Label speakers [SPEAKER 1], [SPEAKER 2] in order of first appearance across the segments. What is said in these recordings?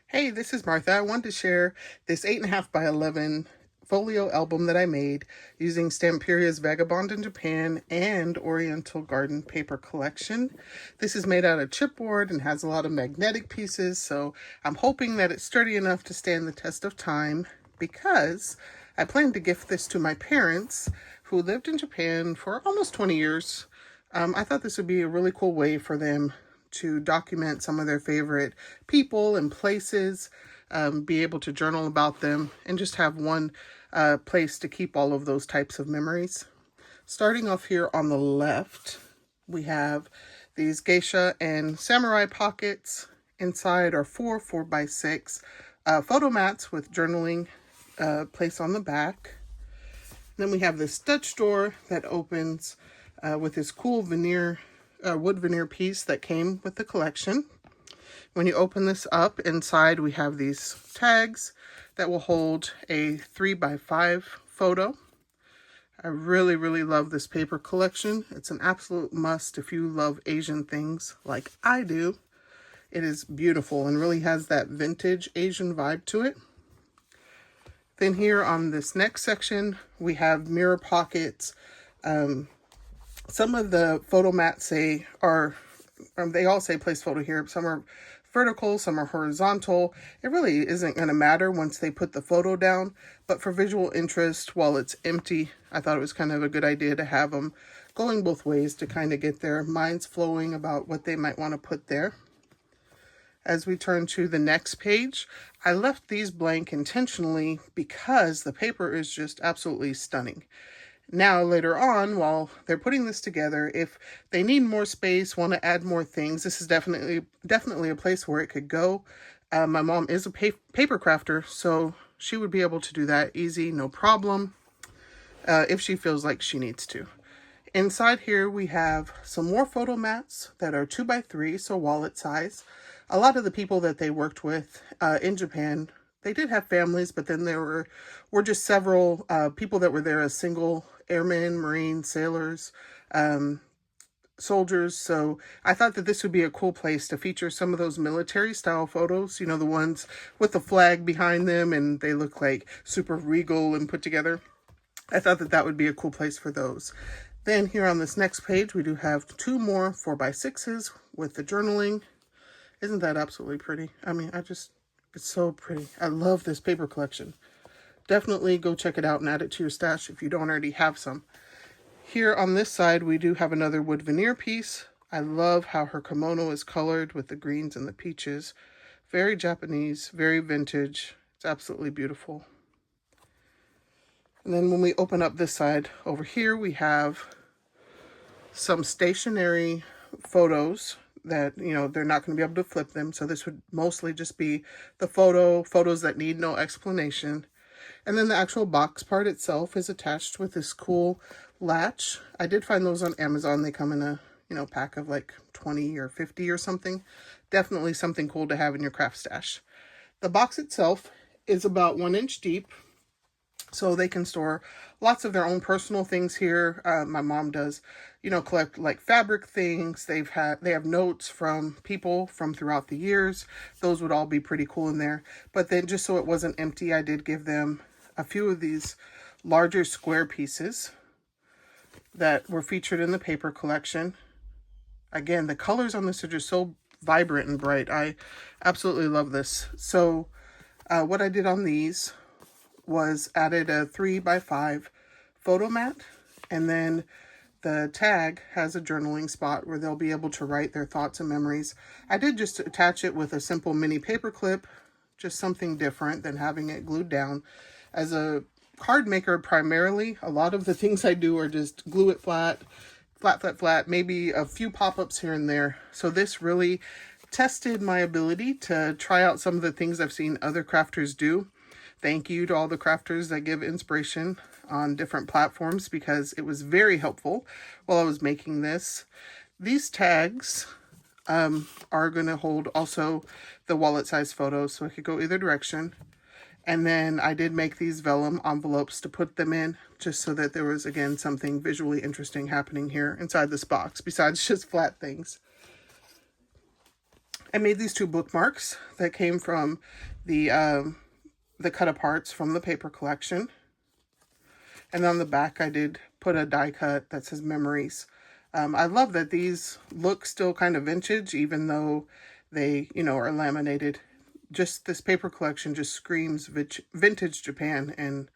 [SPEAKER 1] Hey, this is Martha. I wanted to share this 8.5 by 11 folio album that I made using Stamperia's Vagabond in Japan and Oriental Garden paper collection. This is made out of chipboard and has a lot of magnetic pieces, so I'm hoping that it's sturdy enough to stand the test of time because I plan to gift this to my parents who lived in Japan for almost 20 years. I thought this would be a really cool way for them to document some of their favorite people and places, be able to journal about them, and just have one place to keep all of those types of memories. Starting off here on the left, we have these geisha and samurai pockets. Inside are four 4x6 photo mats with journaling place on the back. Then we have this Dutch door that opens with this cool wood veneer piece that came with the collection. When you open this up, inside we have these tags that will hold a 3x5 photo. I really love this paper collection. It's an absolute must if you love Asian things like I do. It is beautiful and really has that vintage Asian vibe to it. Then here on this next section, we have mirror pockets. Some of the photo mats they all say place photo here. Some are vertical, some are horizontal. It really isn't going to matter once they put the photo down, but for visual interest, while it's empty, I thought it was kind of a good idea to have them going both ways to kind of get their minds flowing about what they might want to put there. As we turn to the next page, I left these blank intentionally because the paper is just absolutely stunning. Now, later on, while they're putting this together, if they need more space, want to add more things, this is definitely a place where it could go. My mom is a paper crafter, so she would be able to do that easy, no problem, if she feels like she needs to. Inside here, we have some more photo mats that are 2x3, so wallet size. A lot of the people that they worked with in Japan, they did have families, but then there were just several people that were there as single airmen, Marines, sailors, soldiers. So I thought that this would be a cool place to feature some of those military style photos, the ones with the flag behind them and they look like super regal and put together. I thought that would be a cool place for those. Then here on this next page, we do have two more 4x6s with the journaling. Isn't that absolutely pretty? I mean, it's so pretty. I love this paper collection. Definitely go check it out and add it to your stash if you don't already have some. Here on this side, we do have another wood veneer piece. I love how her kimono is colored with the greens and the peaches. Very Japanese, very vintage. It's absolutely beautiful. And then when we open up this side over here, we have some stationary photos that, they're not going to be able to flip them. So this would mostly just be the photos that need no explanation. And then the actual box part itself is attached with this cool latch. I did find those on Amazon. They come in a, pack of like 20 or 50 or something. Definitely something cool to have in your craft stash. The box itself is about 1 inch deep. So they can store lots of their own personal things here. My mom does, collect like fabric things. They have notes from people from throughout the years. Those would all be pretty cool in there. But then just so it wasn't empty, I did give them a few of these larger square pieces that were featured in the paper collection. Again, the colors on this are just so vibrant and bright. I absolutely love this. So what I did on these was added a 3x5 photo mat, and then the tag has a journaling spot where they'll be able to write their thoughts and memories. I did just attach it with a simple mini paper clip, just something different than having it glued down. As a card maker primarily, a lot of the things I do are just glue it flat, maybe a few pop-ups here and there. So this really tested my ability to try out some of the things I've seen other crafters do. Thank you to all the crafters that give inspiration on different platforms because it was very helpful while I was making this. These tags are going to hold also the wallet size photos, so it could go either direction. And then I did make these vellum envelopes to put them in, just so that there was, again, something visually interesting happening here inside this box, besides just flat things. I made these 2 bookmarks that came from the cut aparts from the paper collection. And on the back, I did put a die cut that says memories. I love that these look still kind of vintage, even though they, are laminated. Just this paper collection just screams vintage Japan, and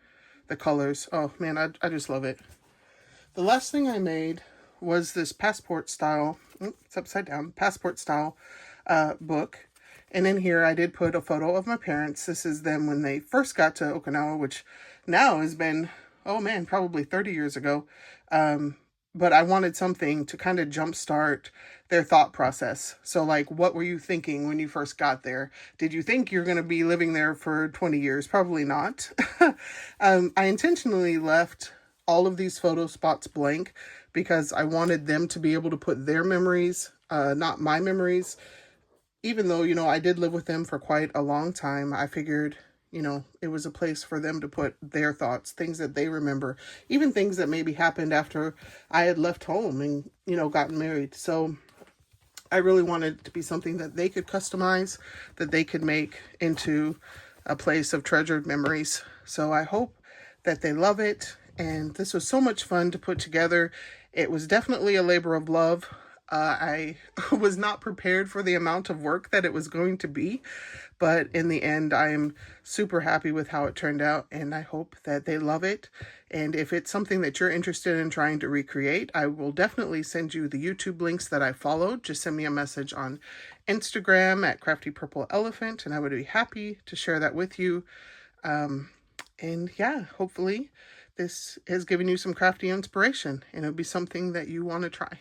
[SPEAKER 1] the colors. Oh man, I just love it. The last thing I made was this passport style, it's upside down, passport style book. And in here I did put a photo of my parents. This is them when they first got to Okinawa, which now has been, oh man, probably 30 years ago. But I wanted something to kind of jumpstart their thought process. So like, what were you thinking when you first got there? Did you think you're going to be living there for 20 years? Probably not. I intentionally left all of these photo spots blank because I wanted them to be able to put their memories, not my memories. Even though, I did live with them for quite a long time, I figured, it was a place for them to put their thoughts, things that they remember, even things that maybe happened after I had left home and, gotten married. So I really wanted it to be something that they could customize, that they could make into a place of treasured memories. So I hope that they love it. And this was so much fun to put together. It was definitely a labor of love. I was not prepared for the amount of work that it was going to be, but in the end, I'm super happy with how it turned out, and I hope that they love it. And if it's something that you're interested in trying to recreate, I will definitely send you the YouTube links that I followed. Just send me a message on Instagram at Crafty Purple Elephant, and I would be happy to share that with you. And yeah, hopefully this has given you some crafty inspiration, and it'll be something that you want to try.